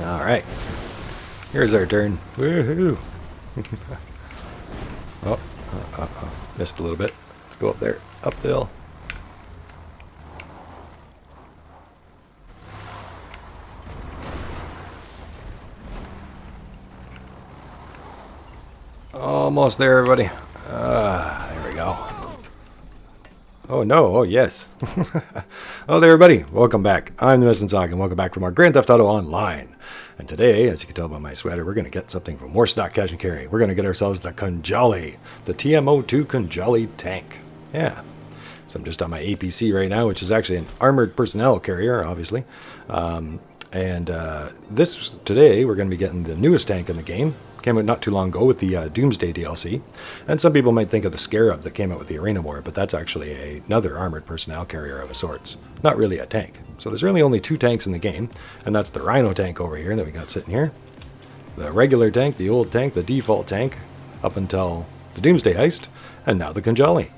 Alright. Here's our turn. Woohoo! Oh, missed a little bit. Let's go up there. Up the hill. Almost there, everybody. There we go. Oh no, oh yes. Oh there, everybody. Welcome back. I'm TheMissingSock, and welcome back from our Grand Theft Auto Online. And today, as you can tell by my sweater, we're going to get something from more stock cash and carry. We're going to get ourselves the Khanjali, the TM-02 Khanjali tank. Yeah. So I'm just on my APC right now, which is actually an armored personnel carrier, obviously. Today, we're going to be getting the newest tank in the game. Came out not too long ago with the Doomsday DLC. And some people might think of the Scarab that came out with the Arena War, but that's actually another armored personnel carrier of a sorts. Not really a tank. So there's really only two tanks in the game, and that's the Rhino tank over here that we got sitting here. The regular tank, the old tank, the default tank, up until the Doomsday heist, and now the Khanjali.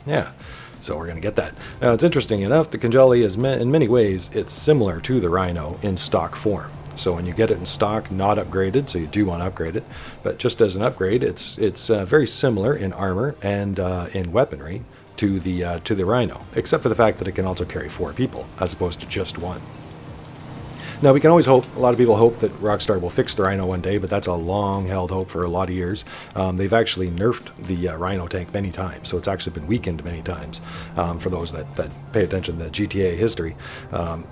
Yeah, so we're going to get that. Now it's interesting enough, the Khanjali is, in many ways, it's similar to the Rhino in stock form. So when you get it in stock, not upgraded, so you do want to upgrade it, but just as an upgrade, it's very similar in armor and in weaponry to the Rhino, except for the fact that it can also carry 4 people as opposed to just 1. Now we can always hope, a lot of people hope that Rockstar will fix the Rhino one day, but that's a long-held hope for a lot of years. They've actually nerfed the Rhino tank many times, so it's actually been weakened many times for those that pay attention to the GTA history.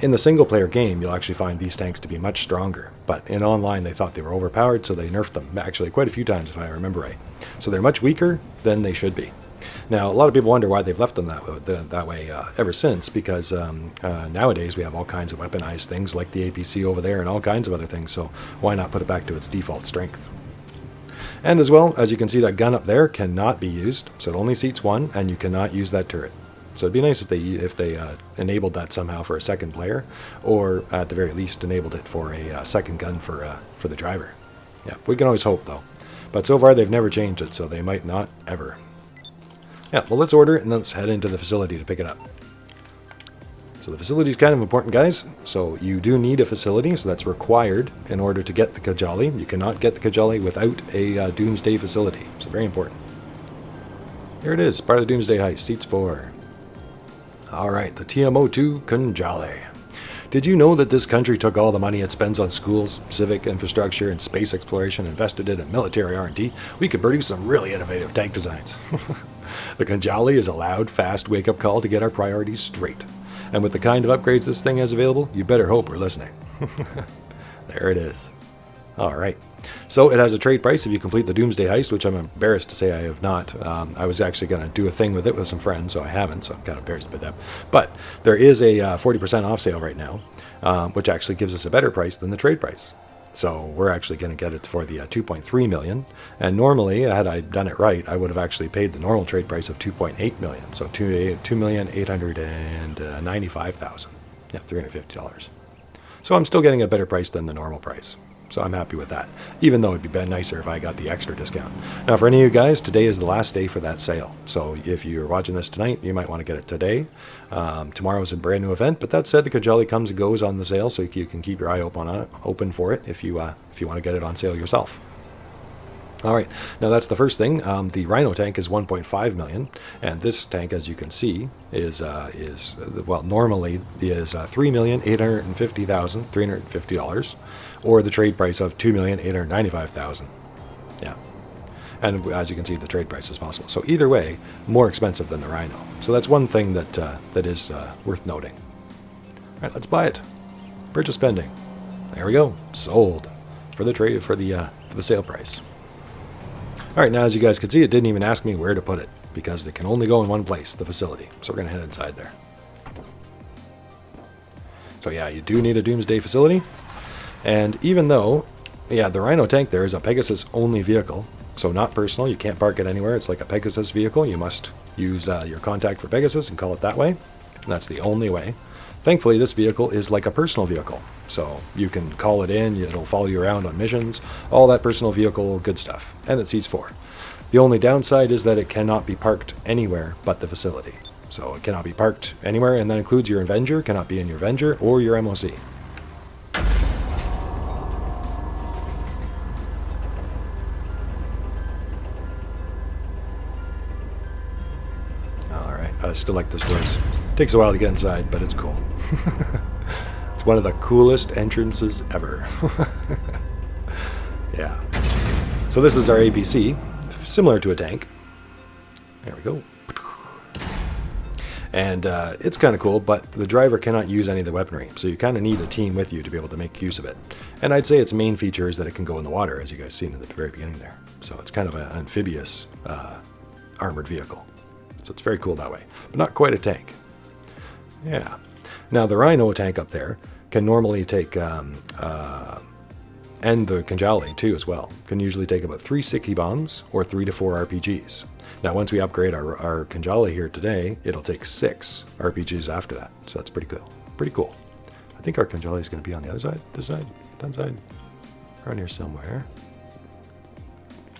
In the single-player game, you'll actually find these tanks to be much stronger, but in online they thought they were overpowered, so they nerfed them actually quite a few times if I remember right. So they're much weaker than they should be. Now, a lot of people wonder why they've left them that way ever since, because nowadays we have all kinds of weaponized things like the APC over there and all kinds of other things, so why not put it back to its default strength? And as well, as you can see, that gun up there cannot be used, so it only seats 1, and you cannot use that turret. So it'd be nice if they enabled that somehow for a second player, or at the very least enabled it for a second gun for the driver. Yeah, we can always hope, though. But so far they've never changed it, so they might not ever. Yeah, well, let's order it and let's head into the facility to pick it up. So the facility is kind of important, guys. So you do need a facility, so that's required in order to get the Khanjali. You cannot get the Khanjali without a Doomsday facility. So very important. Here it is, part of the Doomsday heist, seats 4. Alright, the TM-02 Khanjali. Did you know that this country took all the money it spends on schools, civic infrastructure, and space exploration, invested it in military R&D? We could produce some really innovative tank designs. The Khanjali is a loud, fast wake-up call to get our priorities straight. And with the kind of upgrades this thing has available, you better hope we're listening. There it is. Alright. So it has a trade price if you complete the Doomsday heist, which I'm embarrassed to say I have not. I was actually going to do a thing with it with some friends, so I haven't, so I'm kind of embarrassed about that. But there is a 40% off sale right now, which actually gives us a better price than the trade price. So we're actually going to get it for the 2.3 million. And normally, had I done it right, I would have actually paid the normal trade price of 2.8 million. So 2,895,000. Yeah, $350. So I'm still getting a better price than the normal price. So I'm happy with that, even though it'd be nicer if I got the extra discount. Now, for any of you guys, today is the last day for that sale. So if you're watching this tonight, you might want to get it today. Tomorrow's a brand new event, but that said, the Khanjali comes and goes on the sale, so you can keep your eye open for it if you want to get it on sale yourself. All right, now that's the first thing. The Rhino tank is 1.5 million, and this tank, as you can see, is normally is $3,850,350, or the trade price of $2,895,000. Yeah, and as you can see, the trade price is possible. So either way, more expensive than the Rhino. So that's one thing that is worth noting. All right, let's buy it. Purchase pending. There we go. Sold for the sale price. All right, now as you guys can see, it didn't even ask me where to put it because it can only go in one place, the facility. So we're going to head inside there. So yeah, you do need a Doomsday facility. And even though, yeah, the Rhino tank there is a Pegasus-only vehicle, so not personal, you can't park it anywhere. It's like a Pegasus vehicle. You must use your contact for Pegasus and call it that way. And that's the only way. Thankfully, this vehicle is like a personal vehicle. So you can call it in, it'll follow you around on missions, all that personal vehicle good stuff. And it seats 4. The only downside is that it cannot be parked anywhere but the facility. So it cannot be parked anywhere, and that includes your Avenger, cannot be in your Avenger or your MOC. still like this doors. Takes a while to get inside, but it's cool. It's one of the coolest entrances ever. Yeah. So this is our ABC, similar to a tank. There we go. And it's kind of cool, but the driver cannot use any of the weaponry, so you kind of need a team with you to be able to make use of it. And I'd say its main feature is that it can go in the water, as you guys seen at the very beginning there. So it's kind of an amphibious armored vehicle. So it's very cool that way, but not quite a tank. Yeah. Now the Rhino tank up there can normally take, and the Khanjali too as well, can usually take about 3 Sikhi bombs or 3 to 4 RPGs. Now once we upgrade our Khanjali here today, it'll take 6 RPGs after that. So that's pretty cool. Pretty cool. I think our Khanjali is going to be on the other side, this side, that side, around here somewhere.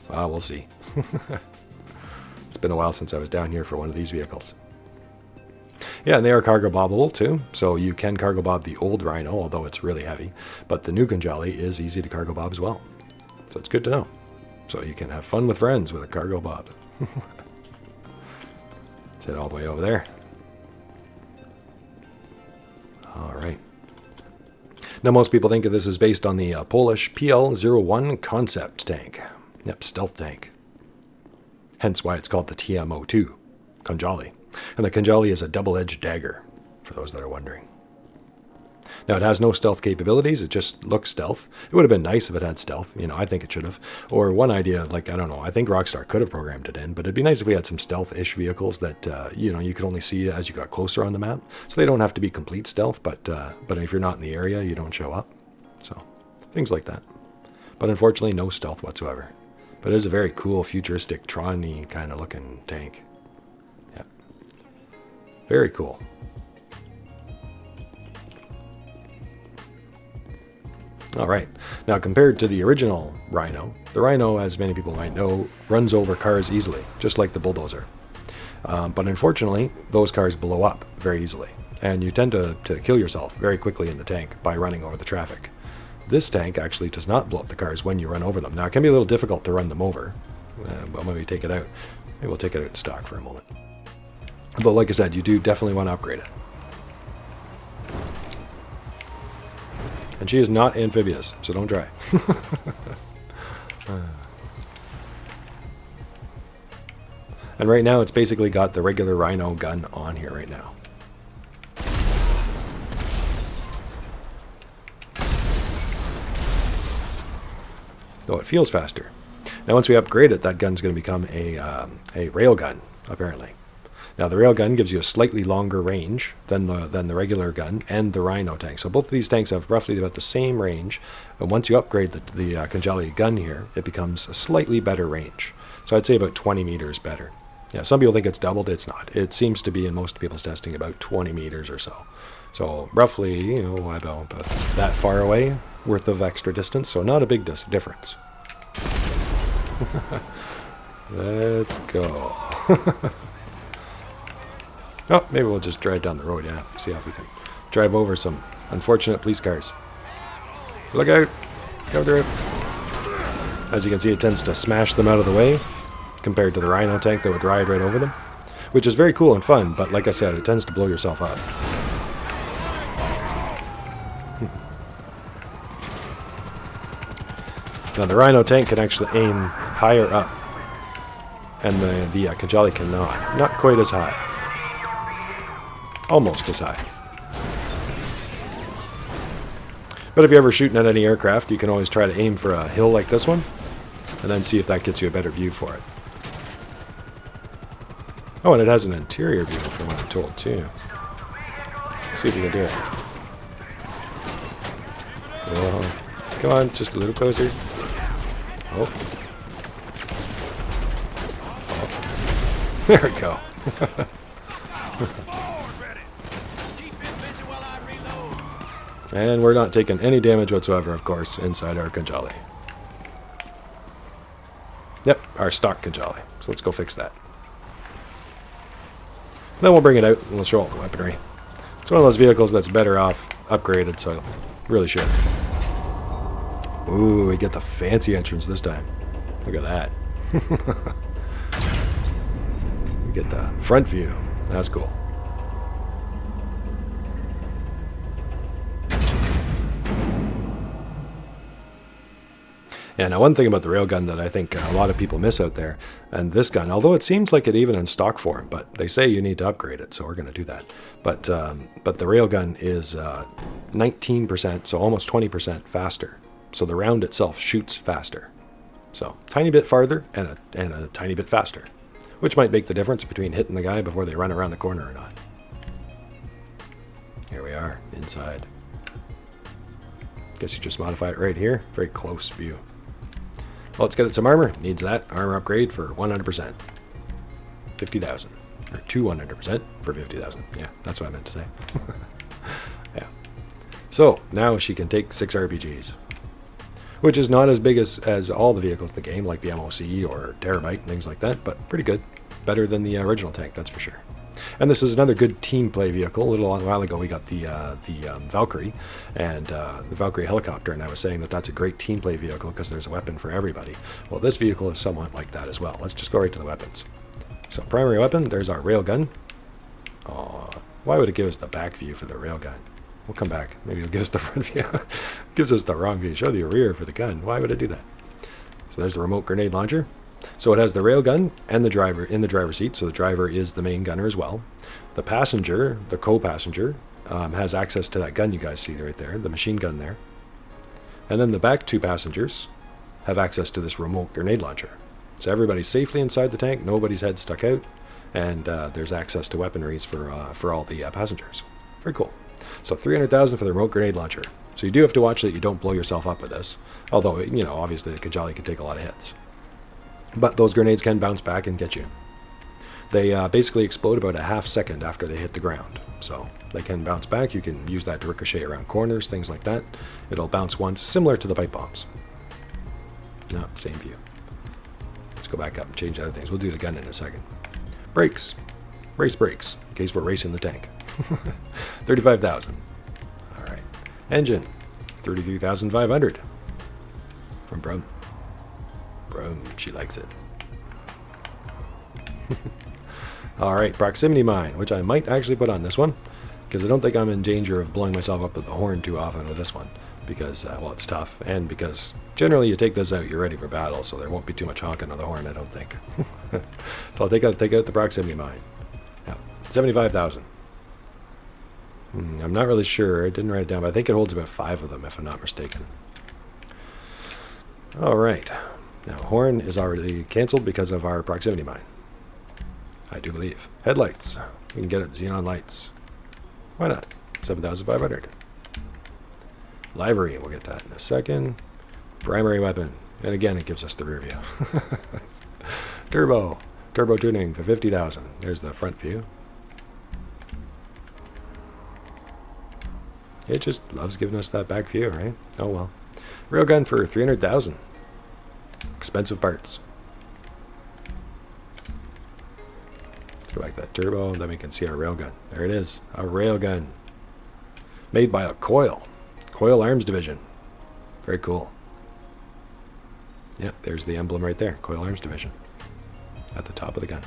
We'll see. It's been a while since I was down here for one of these vehicles. Yeah, and they are cargo bobbable too, so you can cargo bob the old Rhino, although it's really heavy, but the new Khanjali is easy to cargo bob as well. So it's good to know. So you can have fun with friends with a cargo bob. Let's head all the way over there. All right. Now most people think of this as based on the Polish PL-01 concept tank. Yep, stealth tank. Hence why it's called the TM-02 Khanjali. And the Khanjali is a double-edged dagger, for those that are wondering. Now, it has no stealth capabilities. It just looks stealth. It would have been nice if it had stealth. You know, I think it should have. Or one idea, like, I don't know, I think Rockstar could have programmed it in, but it'd be nice if we had some stealth-ish vehicles that, you know, you could only see as you got closer on the map. So they don't have to be complete stealth, but if you're not in the area, you don't show up. So, things like that. But unfortunately, no stealth whatsoever. But it is a very cool, futuristic, Tron-y kind of looking tank. Yeah. Very cool. All right. Now, compared to the original Rhino, the Rhino, as many people might know, runs over cars easily, just like the bulldozer. But unfortunately, those cars blow up very easily, and you tend to kill yourself very quickly in the tank by running over the traffic. This tank actually does not blow up the cars when you run over them. Now, it can be a little difficult to run them over, but maybe take it out. Maybe we'll take it out in stock for a moment. But like I said, you do definitely want to upgrade it. And she is not amphibious, so don't try. And right now, it's basically got the regular Rhino gun on here right now. Though it feels faster. Now, once we upgrade it, that gun's going to become a rail gun, apparently. Now, the railgun gives you a slightly longer range than the regular gun and the Rhino tank. So both of these tanks have roughly about the same range. And once you upgrade the Khanjali gun here, it becomes a slightly better range. So I'd say about 20 meters better. Yeah, some people think it's doubled. It's not. It seems to be, in most people's testing, about 20 meters or so. So roughly, you know, about that far away worth of extra distance. So not a big difference. Let's go. Oh, maybe we'll just drive down the road, yeah. See if we can drive over some unfortunate police cars. Look out! Cover it! As you can see, it tends to smash them out of the way, compared to the Rhino tank that would ride right over them. Which is very cool and fun, but like I said, it tends to blow yourself up. Now the Rhino tank can actually aim higher up, and the Khanjali cannot. Not quite as high. Almost as high. But if you're ever shooting at any aircraft, you can always try to aim for a hill like this one, and then see if that gets you a better view for it. Oh, and it has an interior view from what I'm told, too. Let's see if we can do it. Oh, come on, just a little closer. Oh. Oh. There we go. And we're not taking any damage whatsoever, of course, inside our Khanjali. Yep, our stock Khanjali. So let's go fix that. Then we'll bring it out and we'll show all the weaponry. It's one of those vehicles that's better off upgraded, so really should. Ooh, we get the fancy entrance this time. Look at that. We get the front view. That's cool. Yeah, now one thing about the railgun that I think a lot of people miss out there, and this gun, although it seems like it even in stock form, but they say you need to upgrade it, so we're going to do that. But the railgun is 19%, so almost 20% faster. So the round itself shoots faster. So tiny bit farther and a tiny bit faster, which might make the difference between hitting the guy before they run around the corner or not. Here we are, inside. Guess you just modify it right here. Very close view. Well, let's get it some armor. Needs that. Armor upgrade for 100%. 50,000. Or to 100% for 50,000. Yeah, that's what I meant to say. Yeah. So, now she can take 6 RPGs. Which is not as big as all the vehicles in the game, like the MOC or Terabyte and things like that, but pretty good. Better than the original tank, that's for sure. And this is another good team play vehicle. A little while ago we got the Valkyrie and the Valkyrie helicopter, and I was saying that that's a great team play vehicle because there's a weapon for everybody. Well, this vehicle is somewhat like that as well. Let's just go right to the weapons. So primary weapon, there's our railgun. Why would it give us the back view for the railgun? We'll come back. Maybe it'll give us the front view. It gives us the wrong view. Show the rear for the gun. Why would it do that? So there's the remote grenade launcher. So it has the railgun and the driver in the driver's seat. So the driver is the main gunner as well. The passenger, the co-passenger, has access to that gun you guys see right there, the machine gun there. And then the back 2 passengers have access to this remote grenade launcher. So everybody's safely inside the tank. Nobody's head stuck out. And there's access to weaponries for all the passengers. Very cool. So 300,000 for the remote grenade launcher. So you do have to watch that you don't blow yourself up with this. Although, you know, obviously the Khanjali can take a lot of hits. But those grenades can bounce back and get you. They basically explode about a half second after they hit the ground. So they can bounce back. You can use that to ricochet around corners, things like that. It'll bounce once, similar to the pipe bombs. No, same view. Let's go back up and change other things. We'll do the gun in a second. Brakes. Race brakes, in case we're racing the tank. 35,000. All right. Engine. 33,500. From Brum. Brum, she likes it. All right, proximity mine, which I might actually put on this one, because I don't think I'm in danger of blowing myself up with the horn too often with this one, because, well, it's tough, and because generally you take this out, you're ready for battle, so there won't be too much honking on the horn, I don't think. So I'll take out the proximity mine. Yeah, 75,000. I'm not really sure. I didn't write it down, but I think it holds about 5 of them, if I'm not mistaken. All right. Now, horn is already canceled because of our proximity mine. I do believe. Headlights. We can get it. Xenon lights. Why not? 7,500. Livery. We'll get that in a second. Primary weapon. And again, it gives us the rear view. Turbo. Turbo tuning for 50,000. There's the front view. It just loves giving us that back view, right? Oh well. Railgun for 300,000. Expensive parts. Let's go back to that turbo, then we can see our railgun. There it is, a railgun. Made by a Coil. Coil Arms Division. Very cool. Yep, there's the emblem right there. Coil Arms Division. At the top of the gun.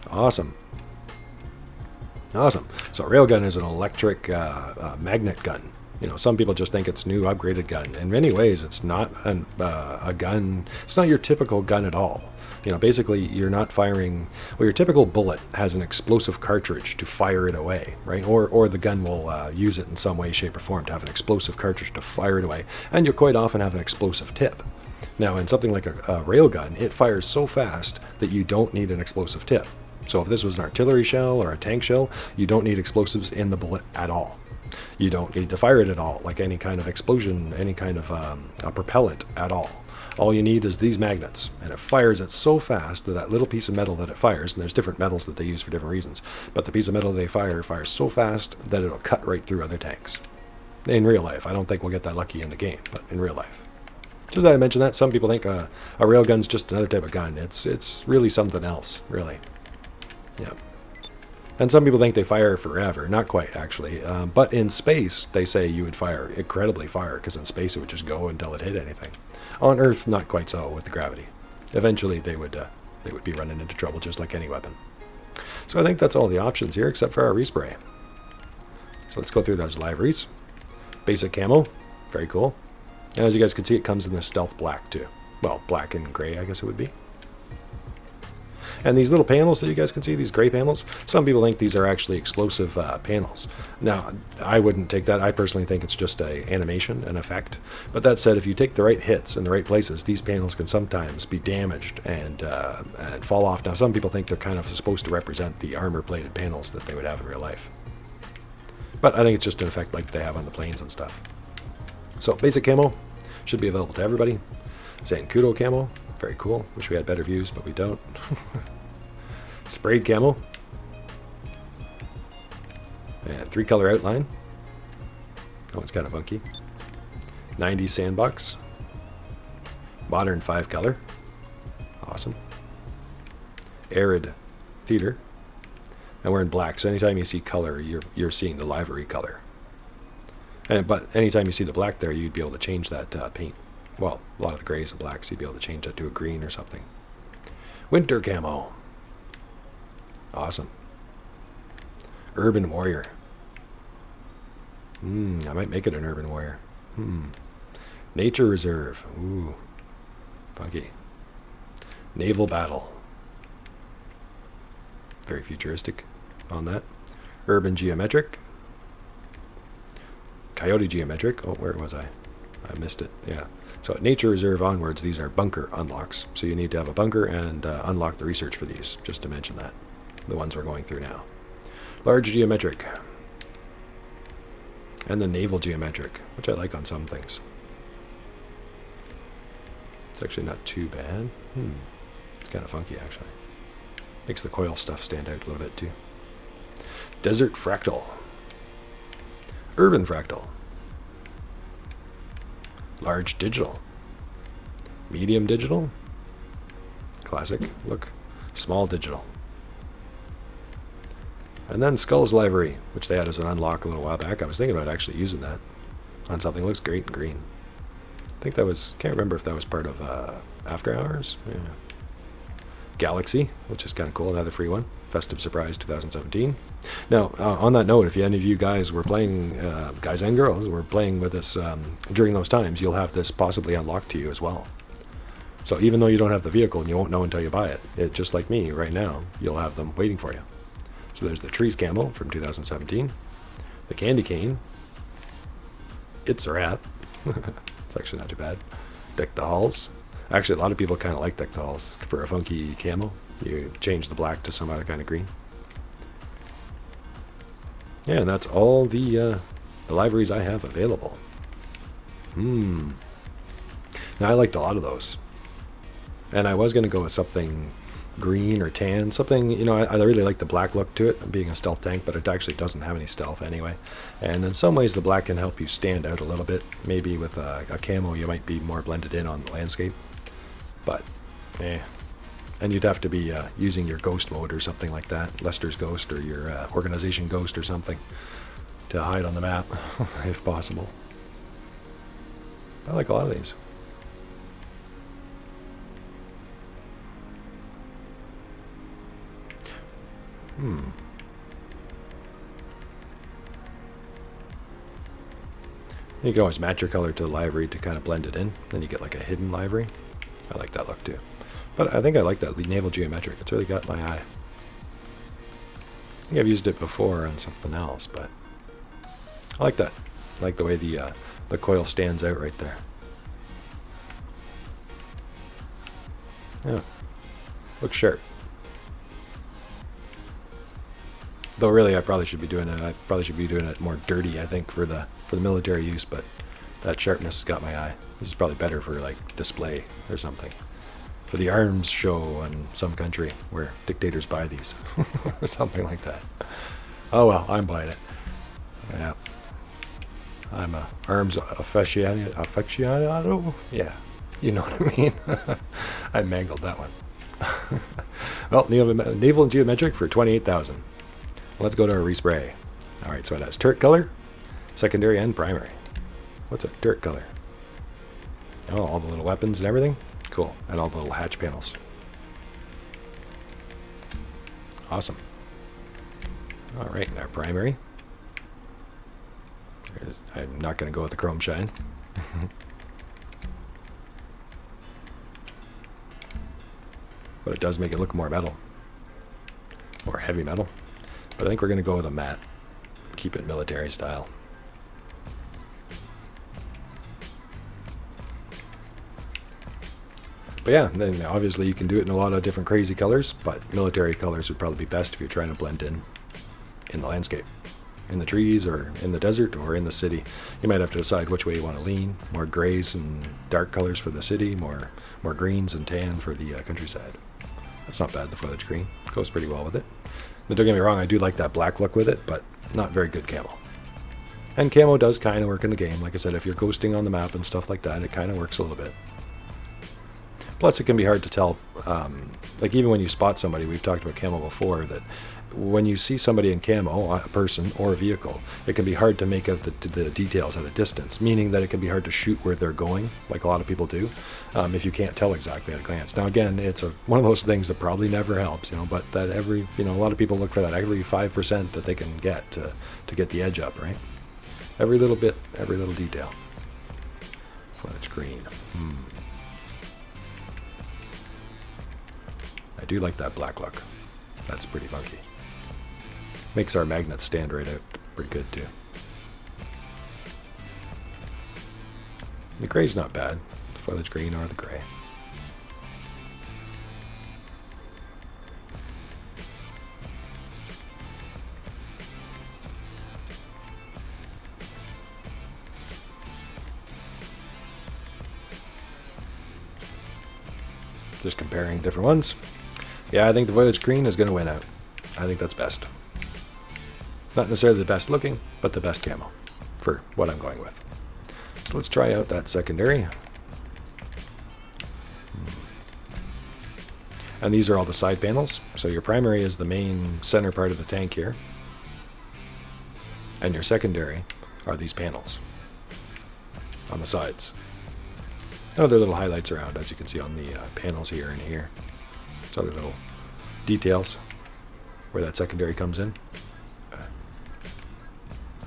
Awesome. Awesome. So a railgun is an electric magnet gun. You know, some people just think it's a new upgraded gun. In many ways, it's not a gun. It's not your typical gun at all. You know, basically, you're not firing. Well, your typical bullet has an explosive cartridge to fire it away, right? Or the gun will use it in some way, shape, or form to have an explosive cartridge to fire it away. And you'll quite often have an explosive tip. Now, in something like a railgun, it fires so fast that you don't need an explosive tip. So if this was an artillery shell or a tank shell, you don't need explosives in the bullet at all. You don't need to fire it at all, like any kind of explosion, any kind of a propellant at all. All you need is these magnets, and it fires it so fast that little piece of metal that it fires, and there's different metals that they use for different reasons, but the piece of metal they fires so fast that it'll cut right through other tanks. In real life, I don't think we'll get that lucky in the game, but in real life. Just that I mentioned that, some people think a railgun's just another type of gun. It's really something else, really. Yeah. And some people think they fire forever. Not quite, actually. But in space, they say you would fire incredibly far, because in space it would just go until it hit anything. On Earth, not quite so with the gravity. Eventually, they would be running into trouble just like any weapon. So I think that's all the options here except for our respray. So let's go through those liveries. Basic camo, very cool. And as you guys can see, it comes in the stealth black too. Well, black and gray, I guess it would be. And these little panels that you guys can see, these gray panels, some people think these are actually explosive panels. Now, I wouldn't take that. I personally think it's just a animation, an effect. But that said, if you take the right hits in the right places, these panels can sometimes be damaged and fall off. Now, some people think they're kind of supposed to represent the armor-plated panels that they would have in real life. But I think it's just an effect like they have on the planes and stuff. So, basic camo should be available to everybody. Zancudo camo, very cool. Wish we had better views, but we don't. Sprayed camo. And 3-color outline. That one's kind of funky. 90s sandbox. Modern 5-color. Awesome. Arid theater. And we're in black, so anytime you see color, you're seeing the livery color. But anytime you see the black there, you'd be able to change that paint. Well, a lot of the grays and blacks, you'd be able to change that to a green or something. Winter camo. Awesome. Urban warrior. I might make it an urban warrior. Nature reserve. Ooh, funky. Naval battle. Very futuristic on that. Urban geometric. Coyote geometric. Oh, where was I? I missed it. Yeah. So nature reserve onwards, these are bunker unlocks. So you need to have a bunker and unlock the research for these, just to mention that. The ones we're going through now. Large geometric. And the naval geometric, which I like on some things. It's actually not too bad. It's kind of funky, actually. Makes the coil stuff stand out a little bit, too. Desert fractal. Urban fractal. Large digital. Medium digital. Classic look. Small digital. And then Skull's livery, which they had as an unlock a little while back. I was thinking about actually using that on something that looks great in green. I think that was, can't remember if that was part of After Hours. Yeah. Galaxy, which is kind of cool, another free one. Festive Surprise 2017. Now, on that note, if any of you guys were playing, guys and girls, were playing with us during those times, you'll have this possibly unlocked to you as well. So even though you don't have the vehicle and you won't know until you buy it, just like me right now, you'll have them waiting for you. So there's the Trees Camo from 2017. The Candy Cane. It's a rat. It's actually not too bad. Deck the Halls. Actually, a lot of people kind of like Deck the Halls for a funky camo. You change the black to some other kind of green. Yeah, and that's all the liveries I have available. Now, I liked a lot of those. And I was going to go with something green or tan, something, you know, I really like the black look to it, being a stealth tank, but it actually doesn't have any stealth anyway. And in some ways, the black can help you stand out a little bit. Maybe with a camo, you might be more blended in on the landscape. But, and you'd have to be using your ghost mode or something like that, Lester's Ghost or your organization ghost or something, to hide on the map, if possible. I like a lot of these. You can always match your color to the livery to kind of blend it in. Then you get like a hidden livery. I like that look too. But I think I like that naval geometric. It's really got my eye. I think I've used it before on something else, but I like that. I like the way the coil stands out right there. Yeah, looks sharp. Though really, I probably should be doing it. I probably should be doing it more dirty, I think, for the military use. But that sharpness has got my eye. This is probably better for like display or something, for the arms show in some country where dictators buy these, or something like that. Oh well, I'm buying it. Yeah, I'm a arms aficionado. Yeah, you know what I mean. I mangled that one. Well, naval and geometric for 28,000. Let's go to our respray. All right, so it has turret color, secondary, and primary. What's a turret color? Oh, all the little weapons and everything. Cool, and all the little hatch panels. Awesome. All right, and our primary. I'm not going to go with the chrome shine. But it does make it look more metal. More heavy metal. But I think we're going to go with a matte. Keep it military style. But yeah, then obviously you can do it in a lot of different crazy colors, but military colors would probably be best if you're trying to blend in the landscape. In the trees, or in the desert, or in the city. You might have to decide which way you want to lean. More grays and dark colors for the city, more greens and tan for the countryside. That's not bad, the foliage green. Goes pretty well with it. Now, don't get me wrong, I do like that black look with it, but not very good camo. And camo does kind of work in the game. Like I said, if you're ghosting on the map and stuff like that, it kind of works a little bit. Plus, it can be hard to tell, like even when you spot somebody, we've talked about camo before, that when you see somebody in camo, a person or a vehicle, it can be hard to make out the details at a distance, meaning that it can be hard to shoot where they're going, like a lot of people do, if you can't tell exactly at a glance. Now again, it's one of those things that probably never helps, but that a lot of people look for that every 5% that they can get to get the edge up, right? Every little bit, every little detail. Foliage green. I do like that black look. That's pretty funky. Makes our magnets stand right out pretty good too. The gray's not bad. The foliage green or the gray. Just comparing different ones. Yeah, I think the foliage green is going to win out. I think that's best. Not necessarily the best looking, but the best camo for what I'm going with. So let's try out that secondary. And these are all the side panels. So your primary is the main center part of the tank here. And your secondary are these panels on the sides. Other little highlights around, as you can see on the panels here and here. So other little details where that secondary comes in.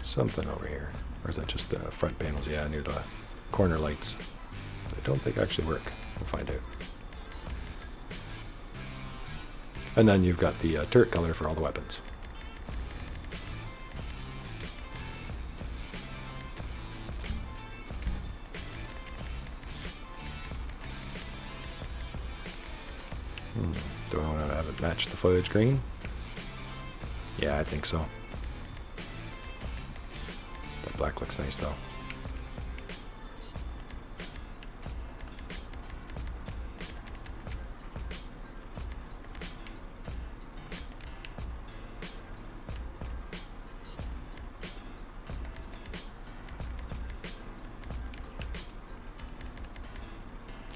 Something over here. Or is that just the front panels? Yeah, near the corner lights. I don't think actually work. We'll find out. And then you've got the turret color for all the weapons. Do I want to have it match the foliage green? Yeah, I think so. That black looks nice though.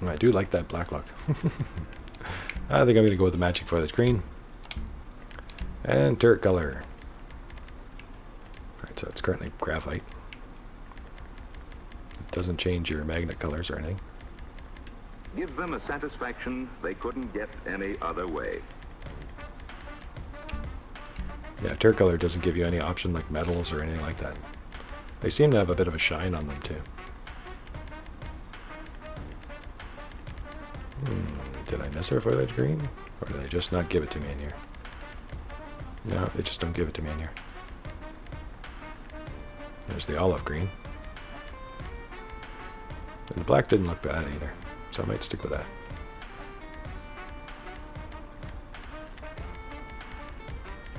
I do like that black look. I think I'm going to go with the matching foliage green. And turret color. Alright, so it's currently graphite. It doesn't change your magnet colors or anything. Give them a satisfaction they couldn't get any other way. Yeah, turret color doesn't give you any option like metals or anything like that. They seem to have a bit of a shine on them too. Did I miss our foliage green? Or did they just not give it to me in here? No, they just don't give it to me in here. There's the olive green. And the black didn't look bad either, so I might stick with that.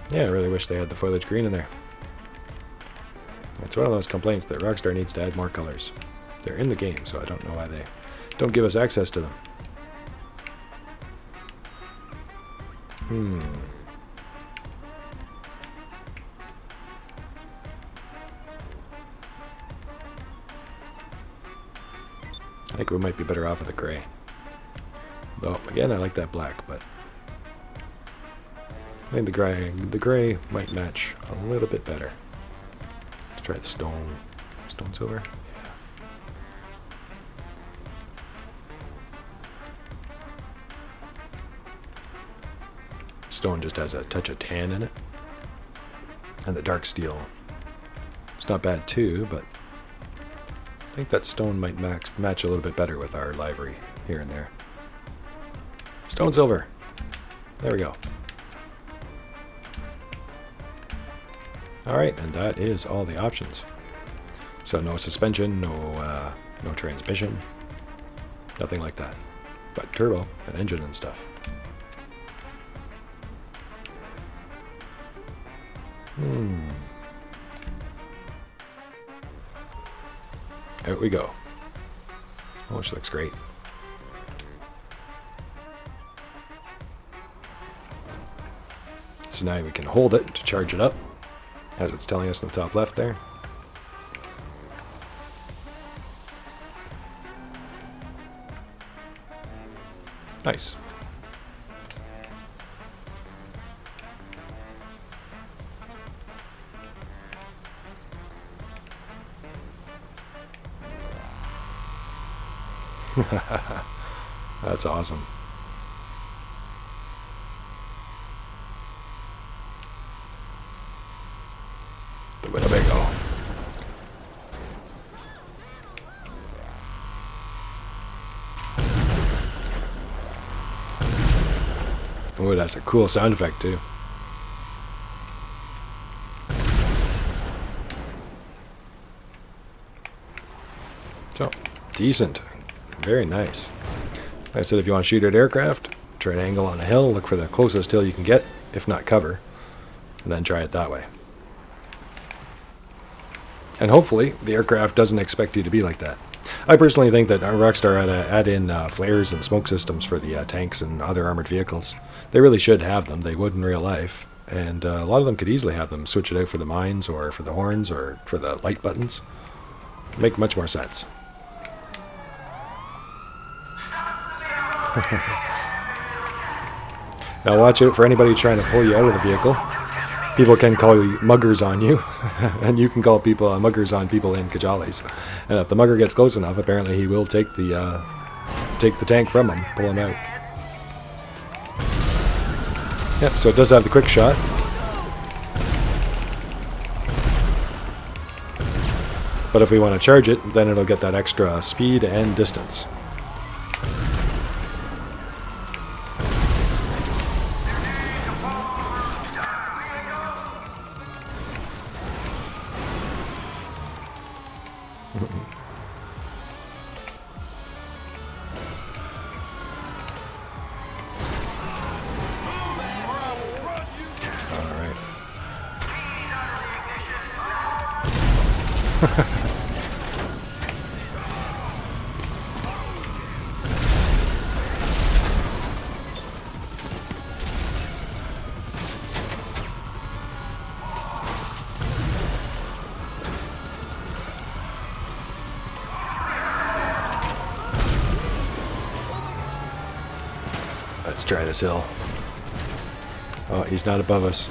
Yeah, I really wish they had the foliage green in there. It's one of those complaints that Rockstar needs to add more colors. They're in the game, so I don't know why they don't give us access to them. I think we might be better off with the gray. Though, again, I like that black, but I think the gray might match a little bit better. Let's try the stone silver. Stone just has a touch of tan in it. And the dark steel. It's not bad too, but I think that stone might match a little bit better with our livery here and there. Stone silver. There we go. Alright, and that is all the options. So no suspension, no transmission, nothing like that. But turbo and engine and stuff. Out we go. Oh, she looks great. So now we can hold it to charge it up, as it's telling us in the top left there. Nice. That's awesome. The Winnebago. Oh, that's a cool sound effect too. So, decent. Very nice. Like I said, if you want to shoot at aircraft, try to angle on a hill, look for the closest hill you can get, if not cover, and then try it that way. And hopefully, the aircraft doesn't expect you to be like that. I personally think that Rockstar had to add in flares and smoke systems for the tanks and other armored vehicles. They really should have them. They would in real life. And a lot of them could easily have them. Switch it out for the mines or for the horns or for the light buttons. Make much more sense. Now watch out for anybody trying to pull you out of the vehicle. People can call you muggers on you, and you can call people muggers on people in Khanjalis. And if the mugger gets close enough, apparently he will take the tank from him, pull him out. Yep, so it does have the quick shot. But if we want to charge it, then it'll get that extra speed and distance. Let's try this hill. Oh, he's not above us.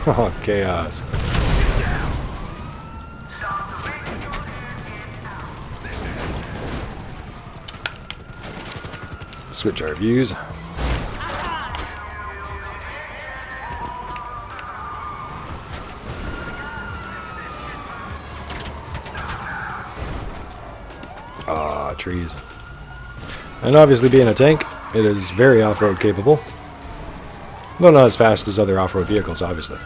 Oh, chaos. Switch our views. Ah, trees. And obviously being a tank, it is very off-road capable. Though not as fast as other off-road vehicles, obviously.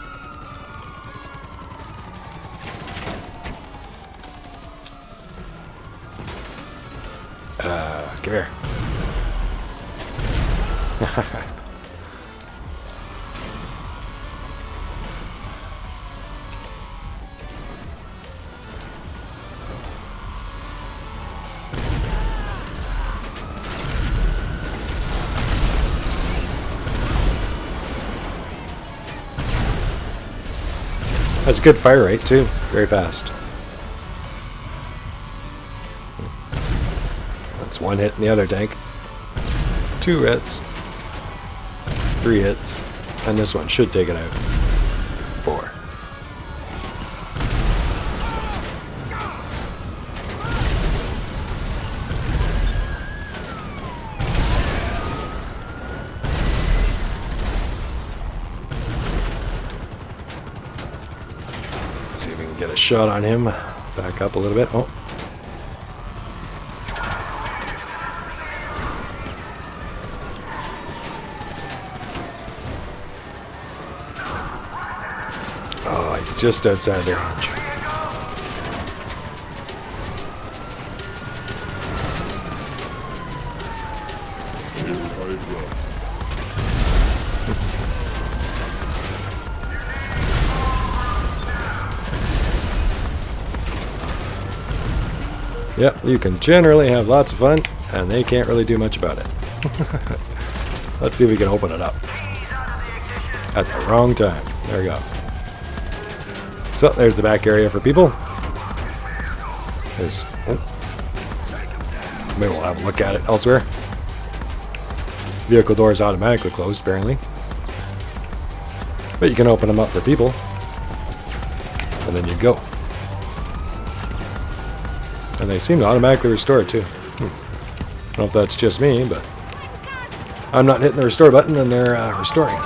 Come here. Has a good fire rate too, very fast. That's one hit in the other tank. 2 hits. 3 hits. And this one should take it out. 4. Let's see if we can get a shot on him. Back up a little bit. Oh. Oh, he's just outside their range. Yep, you can generally have lots of fun, and they can't really do much about it. Let's see if we can open it up. At the wrong time. There we go. So, there's the back area for people. There's... Oh. Maybe we'll have a look at it elsewhere. Vehicle doors automatically closed, apparently. But you can open them up for people. And then you go. And they seem to automatically restore too. I don't know if that's just me, but I'm not hitting the restore button and they're restoring.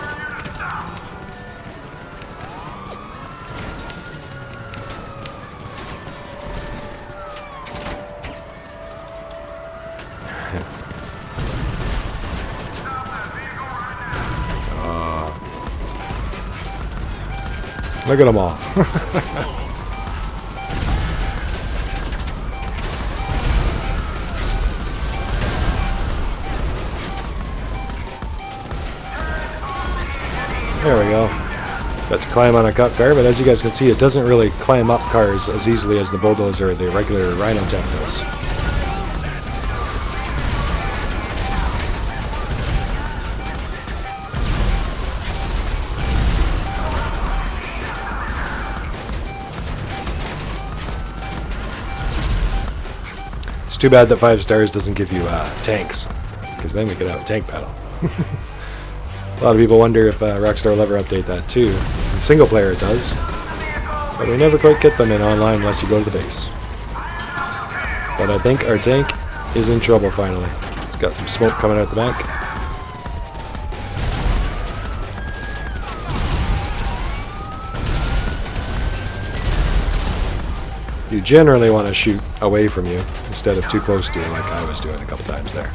Look at them all. There we go. Got to climb on a cop car, but as you guys can see, it doesn't really climb up cars as easily as the bulldozer or the regular Rhino tank does. It's too bad that 5 stars doesn't give you tanks, because then we could have a tank battle. A lot of people wonder if Rockstar will ever update that too. In single player it does, but we never quite get them in online unless you go to the base. But I think our tank is in trouble finally. It's got some smoke coming out the back. You generally want to shoot away from you instead of too close to you like I was doing a couple times there.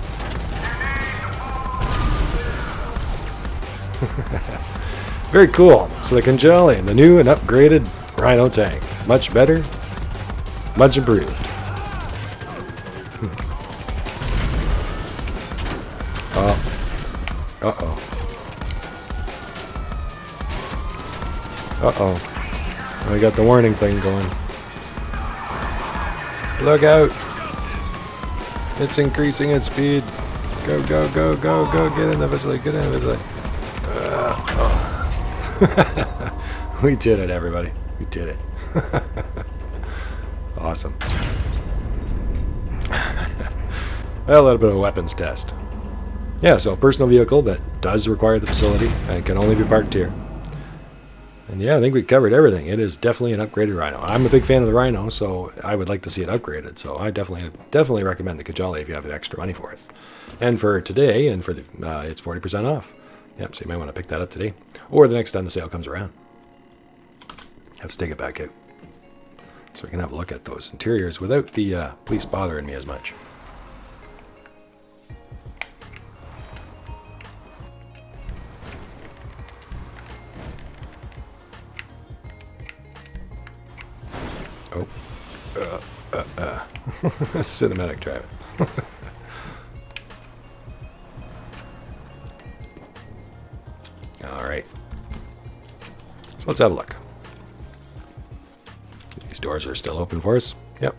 Very cool. So the Khanjali, the new and upgraded Rhino tank. Much better, much improved. Uh-oh. Uh-oh. We got the warning thing going. Look out. It's increasing its speed. Go, go, go, go, go. Get in the facility. Get in the facility. We did it, everybody. We did it. Awesome. Well, a little bit of a weapons test. Yeah, so a personal vehicle that does require the facility and can only be parked here. And yeah, I think we covered everything. It is definitely an upgraded Rhino. I'm a big fan of the Rhino, so I would like to see it upgraded. So I definitely recommend the Khanjali if you have the extra money for it. And for today, and for the it's 40% off. Yep, so you might want to pick that up today. Or the next time the sale comes around. Let's take it back out. So we can have a look at those interiors without the police bothering me as much. Oh. Cinematic driving. Alright. So let's have a look. These doors are still open for us. Yep.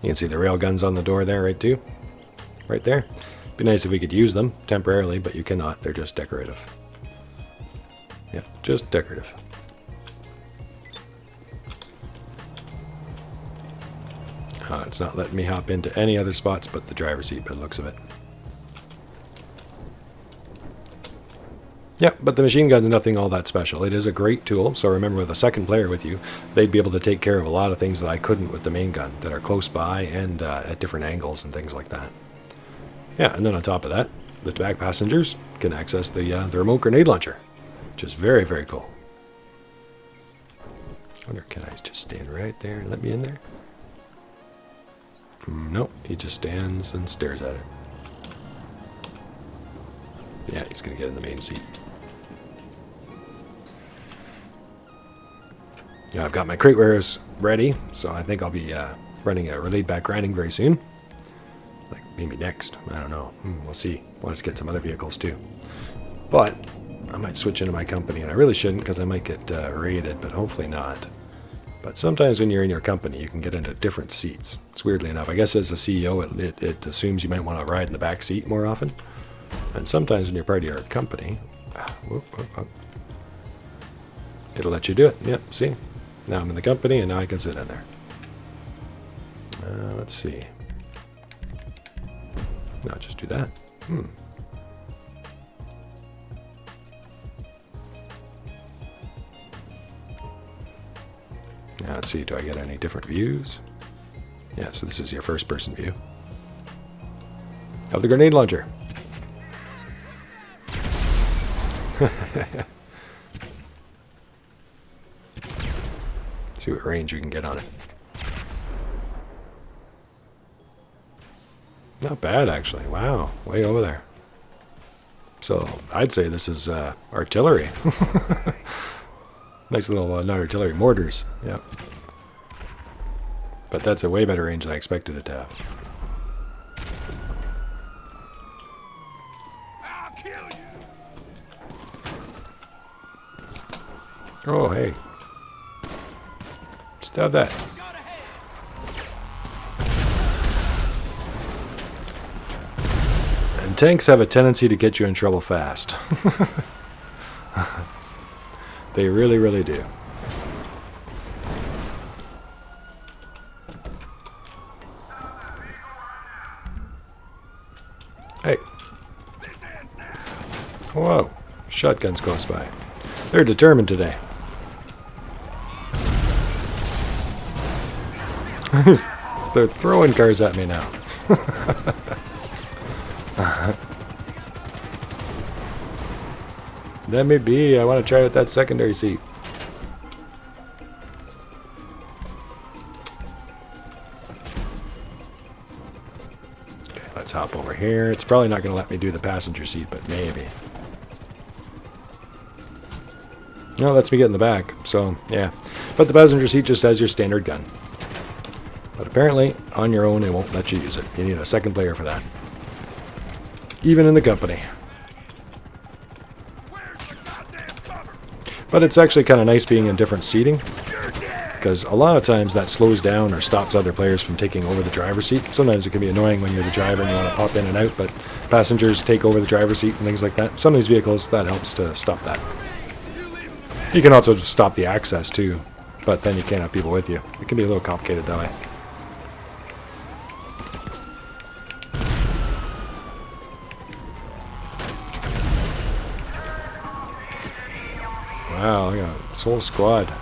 You can see the rail guns on the door there, right too. Right there. Be nice if we could use them temporarily, but you cannot. They're just decorative. Yep, just decorative. It's not letting me hop into any other spots but the driver's seat by the looks of it. Yeah, but the machine gun's nothing all that special. It is a great tool, so remember with a second player with you, they'd be able to take care of a lot of things that I couldn't with the main gun, that are close by and at different angles and things like that. Yeah, and then on top of that, the back passengers can access the remote grenade launcher, which is very, very cool. wonder, can I just stand right there and let me in there? Nope, he just stands and stares at it. Yeah, he's going to get in the main seat. Now I've got my crate wares ready, so I think I'll be running a laid back grinding very soon. Like maybe next, I don't know. We'll see. Wanted to get some other vehicles too. But I might switch into my company, and I really shouldn't because I might get raided, but hopefully not. But sometimes when you're in your company, you can get into different seats. It's weirdly enough. I guess as a CEO, it assumes you might want to ride in the back seat more often. And sometimes when you're part of your company, it'll let you do it. Yep, see? Now I'm in the company, and now I can sit in there. Let's see. No, just do that. Now let's see, do I get any different views? Yeah, so this is your first person view of the grenade launcher. See what range we can get on it. Not bad, actually. Wow, way over there. So I'd say this is artillery. Nice little, not artillery, mortars. Yep. But that's a way better range than I expected it to have. I'll kill you. Oh, hey. Stab that. And tanks have a tendency to get you in trouble fast. They really, really do. Hey. Whoa. Shotguns close by. They're determined today. They're throwing cars at me now. Let me be. I want to try with that secondary seat. Okay, let's hop over here. It's probably not going to let me do the passenger seat, but maybe. No, it lets me get in the back. So, yeah. But the passenger seat just has your standard gun. But apparently, on your own, it won't let you use it. You need a second player for that. Even in the company. But it's actually kind of nice being in different seating, because a lot of times that slows down or stops other players from taking over the driver's seat. Sometimes it can be annoying when you're the driver and you want to pop in and out, but passengers take over the driver's seat and things like that. Some of these vehicles, that helps to stop that. You can also just stop the access too, but then you can't have people with you. It can be a little complicated that way. Wow, look at this whole squad.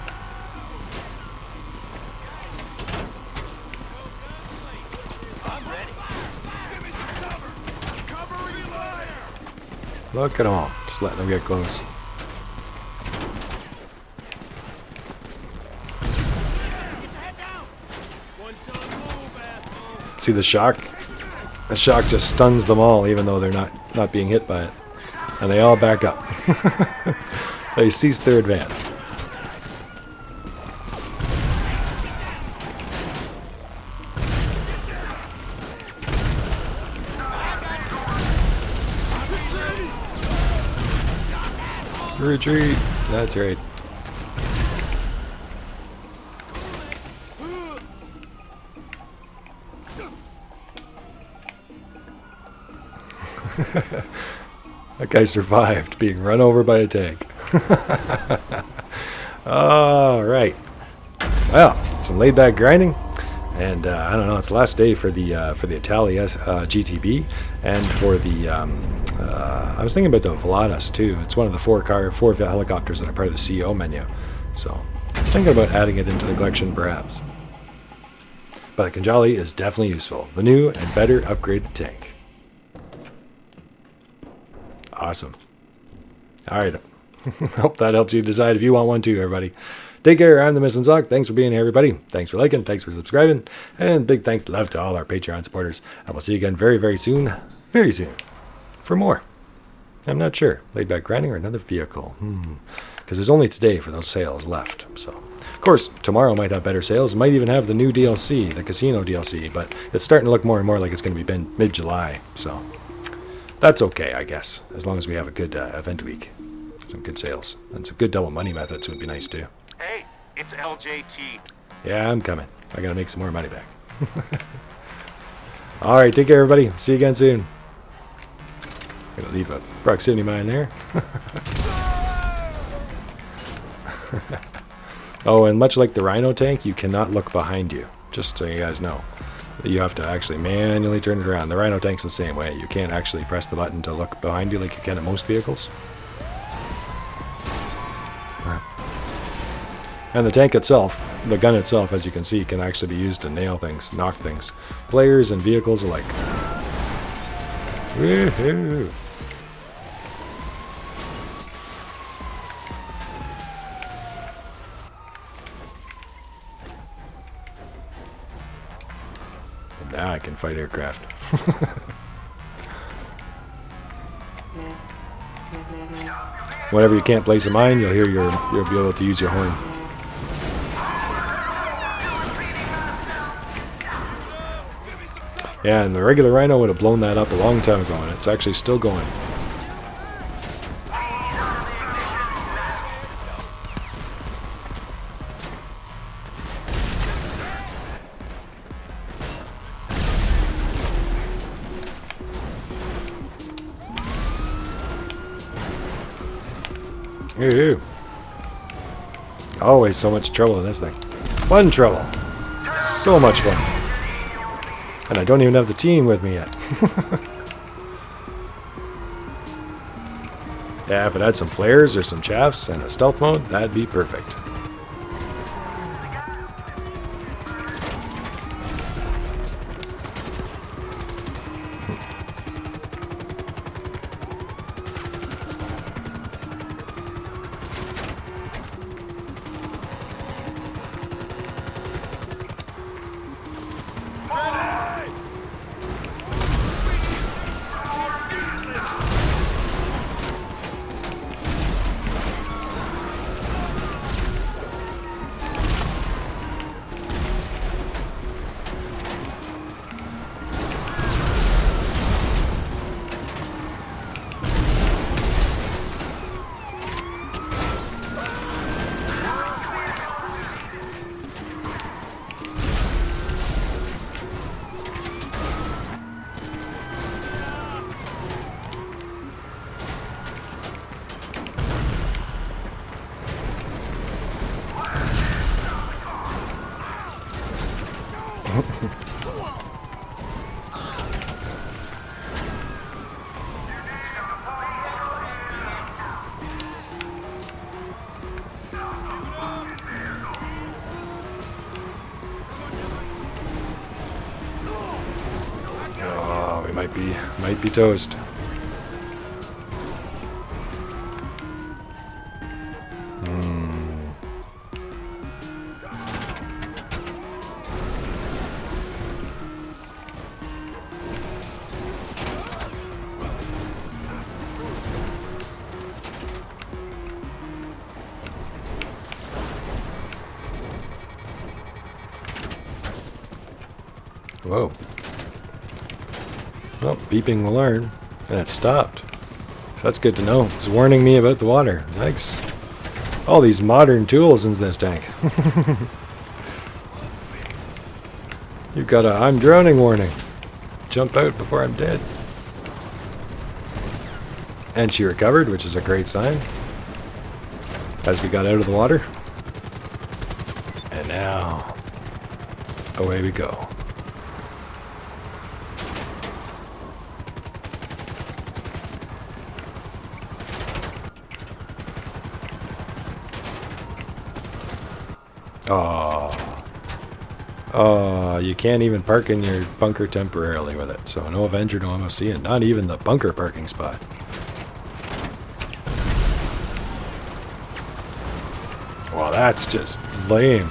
Look at them all. Just letting them get close. See the shock? The shock just stuns them all, even though they're not being hit by it. And they all back up. They cease their advance. Retreat. That's right. That guy survived being run over by a tank. All right. Well, some laid back grinding, and I don't know. It's the last day for the Italia GTB, and for the I was thinking about the Volatus too. It's one of the four helicopters that are part of the CEO menu. So I'm thinking about adding it into the collection, perhaps. But the Khanjali is definitely useful. The new and better upgraded tank. Awesome. All right. Hope that helps you decide if you want one too, everybody. Take care. I'm the Missing Sock. Thanks for being here, everybody. Thanks for liking. Thanks for subscribing. And big thanks, love to all our Patreon supporters. And we'll see you again very, very soon. Very soon. For more. I'm not sure. Laid back grinding or another vehicle. Because there's only today for those sales left. So, of course, tomorrow might have better sales. Might even have the new DLC, the casino DLC. But it's starting to look more and more like it's going to be mid-July. So, that's okay, I guess. As long as we have a good event week. Some good sales. And some good double money methods would be nice too. Hey, it's LJT. Yeah, I'm coming. I gotta make some more money back. Alright, take care, everybody. See you again soon. Gonna leave a proximity mine there. Oh, and much like the Rhino tank, you cannot look behind you. Just so you guys know. You have to actually manually turn it around. The Rhino tank's the same way. You can't actually press the button to look behind you like you can at most vehicles. And the tank itself, the gun itself, as you can see, can actually be used to nail things, knock things. Players and vehicles alike. Woohoo! And now I can fight aircraft. Whenever you can't place a mine, you'll hear you'll be able to use your horn. Yeah, and the regular Rhino would have blown that up a long time ago, and it's actually still going. Ooh. Always so much trouble in this thing. Fun trouble. So much fun. And I don't even have the team with me yet. Yeah, if it had some flares or some chaffs and a stealth mode, that'd be perfect. Might be toast. Whoa. Well, beeping will learn. And it stopped. So that's good to know. It's warning me about the water. Thanks. All these modern tools in this tank. You've got a I'm drowning warning. Jump out before I'm dead. And she recovered, which is a great sign. As we got out of the water. And now, away we go. Oh, you can't even park in your bunker temporarily with it. So no Avenger, no MOC, and not even the bunker parking spot. that's just lame.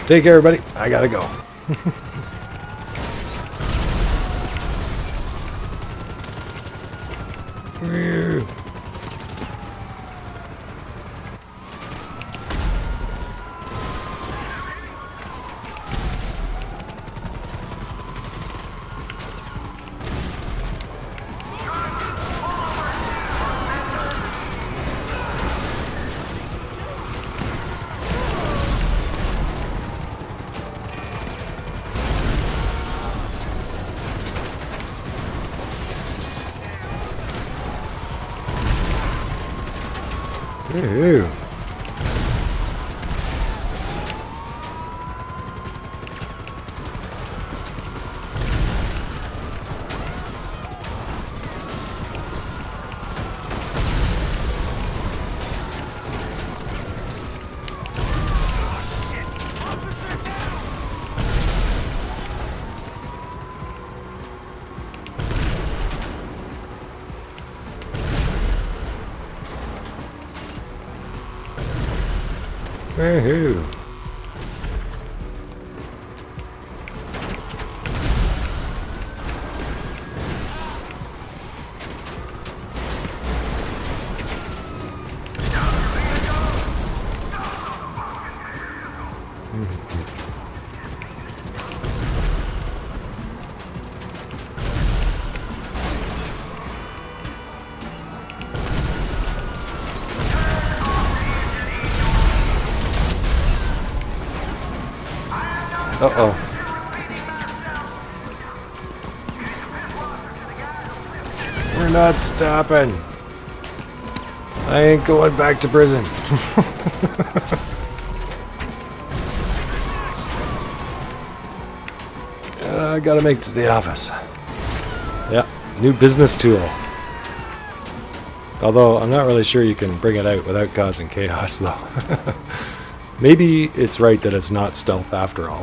Take care, everybody. I gotta go. Ew. Woohoo. Uh-oh. We're not stopping. I ain't going back to prison. I gotta make it to the office. Yeah, new business tool. Although, I'm not really sure you can bring it out without causing chaos, though. Maybe it's right that it's not stealth after all.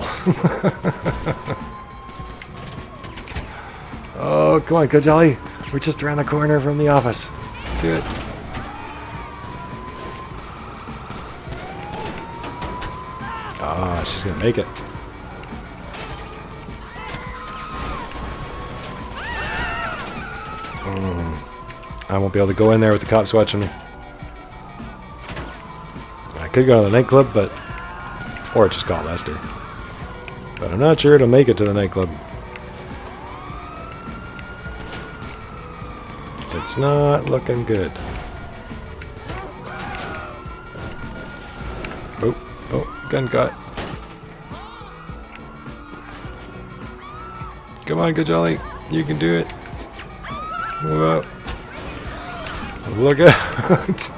Oh, come on, Khanjali. We're just around the corner from the office. Do it. Ah, she's gonna make it. I won't be able to go in there with the cops watching me. I could go to the nightclub, but... Or just call Lester. But I'm not sure it'll make it to the nightclub. It's not looking good. Oh, gun got. Come on, Khanjali. You can do it. Move up. Look out.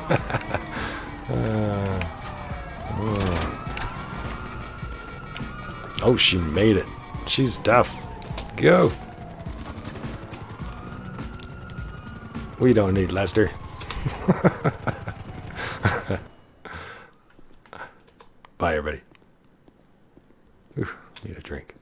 Oh, she made it. She's tough. Go. We don't need Lester. Bye, everybody. Ooh, need a drink.